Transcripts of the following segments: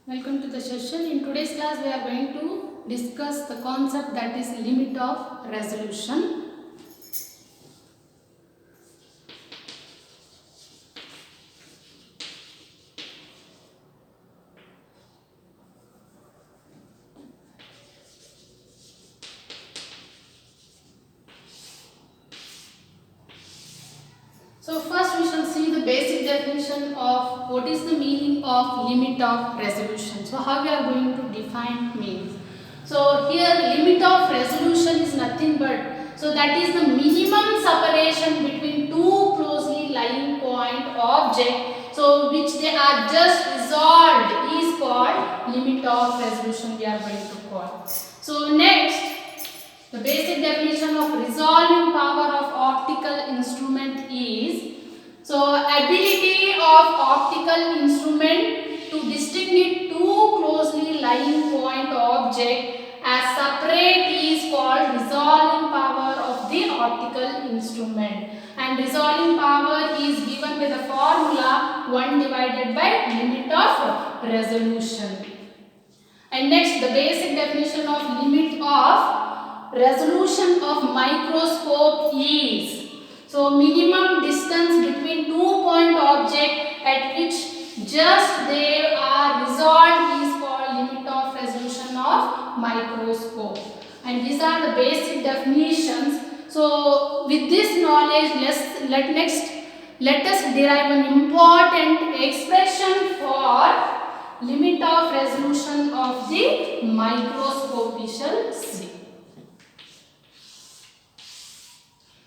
Welcome to the session. In today's class, we are going to discuss the concept that is limit of resolution. So first we shall see the basic definition of what is the meaning of limit of resolution. So how we are going to define means. So here limit of resolution is nothing but, so that is the minimum separation between two closely lying point object, so which they are just resolved, is called limit of resolution we are going to call. So next, the basic definition of resolving power of optical instrument is, so ability of optical instrument to distinguish two closely lying point object as separate is called resolving power of the optical instrument, and resolving power is given by the formula 1 divided by limit of resolution. And next, the basic definition of limit of resolution of microscope is, so minimum distance between two point object at which just they are resolved is called limit of resolution of microscope. And these are the basic definitions. So with this knowledge, let us derive an important expression for limit of resolution of the microscope. We shall see.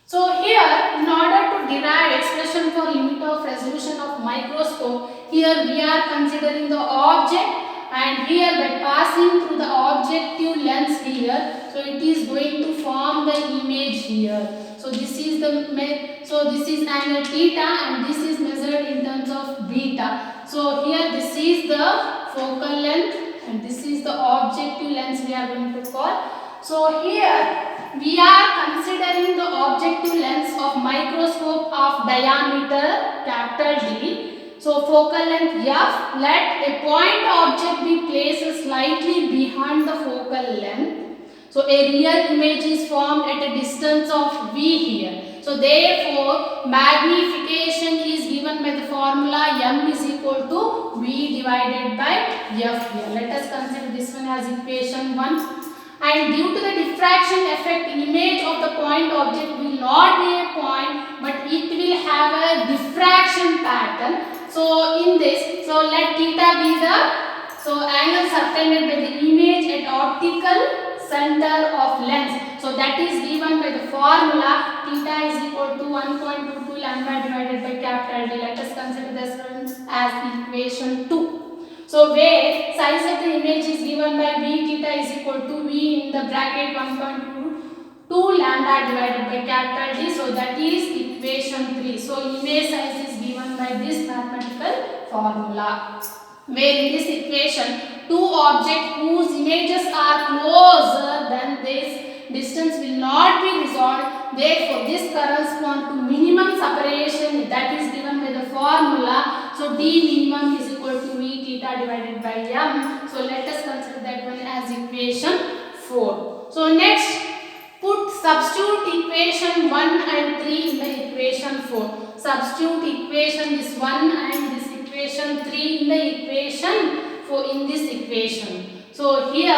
So here, in order to derive expression for limit of resolution of microscope, here we are considering the object, and here by passing through the objective lens here, so it is going to form the image here. So this is angle theta, and this is measured in terms of beta. So here this is the focal length, and this is the objective lens we are going to call. So here we are considering the objective lens of microscope of diameter capital D. So focal length F, let a point object be placed slightly behind the focal length. So a real image is formed at a distance of V here. So therefore magnification is given by the formula M is equal to V divided by F here. Let us consider this one as equation 1. And due to the diffraction effect, image of the point object will not be a point, but it will have a diffraction pattern. So in this, so let theta be the angle subtended by the image at optical center of lens. So that is given by the formula theta is equal to 1.22 lambda divided by capital D. Let us consider this one as equation 2. So where size of the image is given by V theta is equal to V in the bracket 1.22 lambda divided by capital D. So that is equation 3. So image size is given by this mathematical formula. Where in this equation, two objects whose images are closer than this distance will not be resolved. Therefore, this corresponds to minimum separation that is given by the formula. So D minimum is equal to V theta divided by M. So let us consider that one as equation 4. So next, substitute equation 1 and 3 in the equation 4. Substitute equation this 1 and this equation 3 in the equation 4 in this equation. So here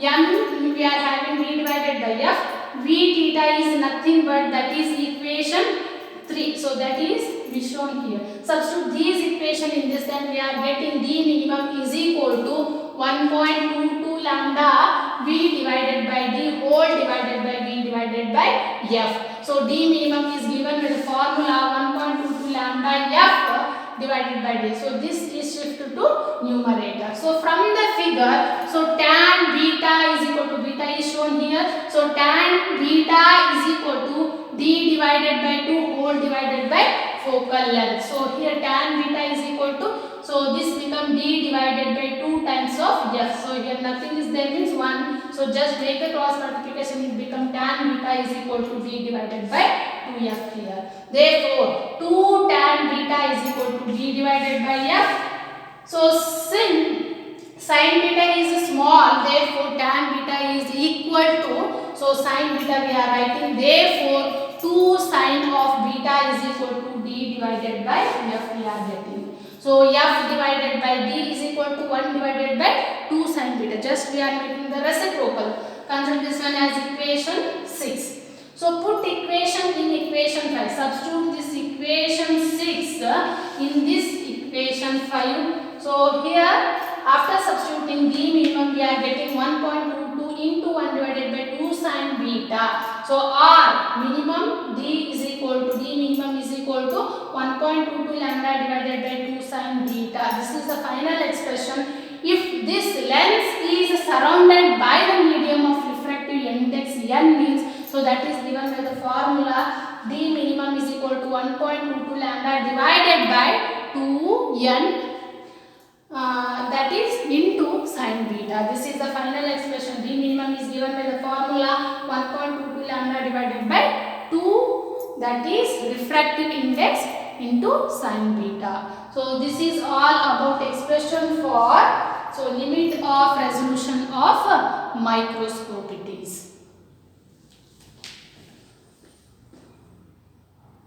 M we are having V divided by F. V theta is nothing but that is equation 3. So that is be shown here. Substitute these equation in this, then we are getting D minimum is equal to 1.22 lambda V divided by D whole divided by V divided by F. So D minimum is given with the formula 1.22 lambda F divided by D. So this is shifted to numerator. So from the figure, so tan beta is equal to, beta is shown here. So tan beta is equal to D divided by 2 whole divided by focal length. So here tan beta is equal to, so this become D divided by 2 times of F. So here nothing is there means 1. So just make the cross multiplication, it become tan beta is equal to D divided by 2F here. Therefore 2 tan beta is equal to D divided by F. So since Sin beta is small, therefore tan beta is equal to, so sin beta we are writing, therefore 2 sin of beta is equal to d divided by f we are getting. So f divided by d is equal to 1 divided by 2 sin beta. Just we are making the reciprocal. Consider this one as equation 6. So put equation in equation 5. Substitute this equation 6 in this equation 5. So here after substituting d minimum we are getting 1.22 into 1 divided by 2 sin beta. So r minimum d is equal to, d minimum is equal to 1.22 lambda divided by 2 sin beta. This is the final expression. If this lens is surrounded by the medium of refractive index n means, so that is given by the formula d minimum is equal to 1.22 lambda divided by 2n that is into sin beta. This is the final expression. D minimum is given by the formula 1.22 lambda divided by 2, that is refractive index into sin beta. So this is all about expression for, so limit of resolution of microscope.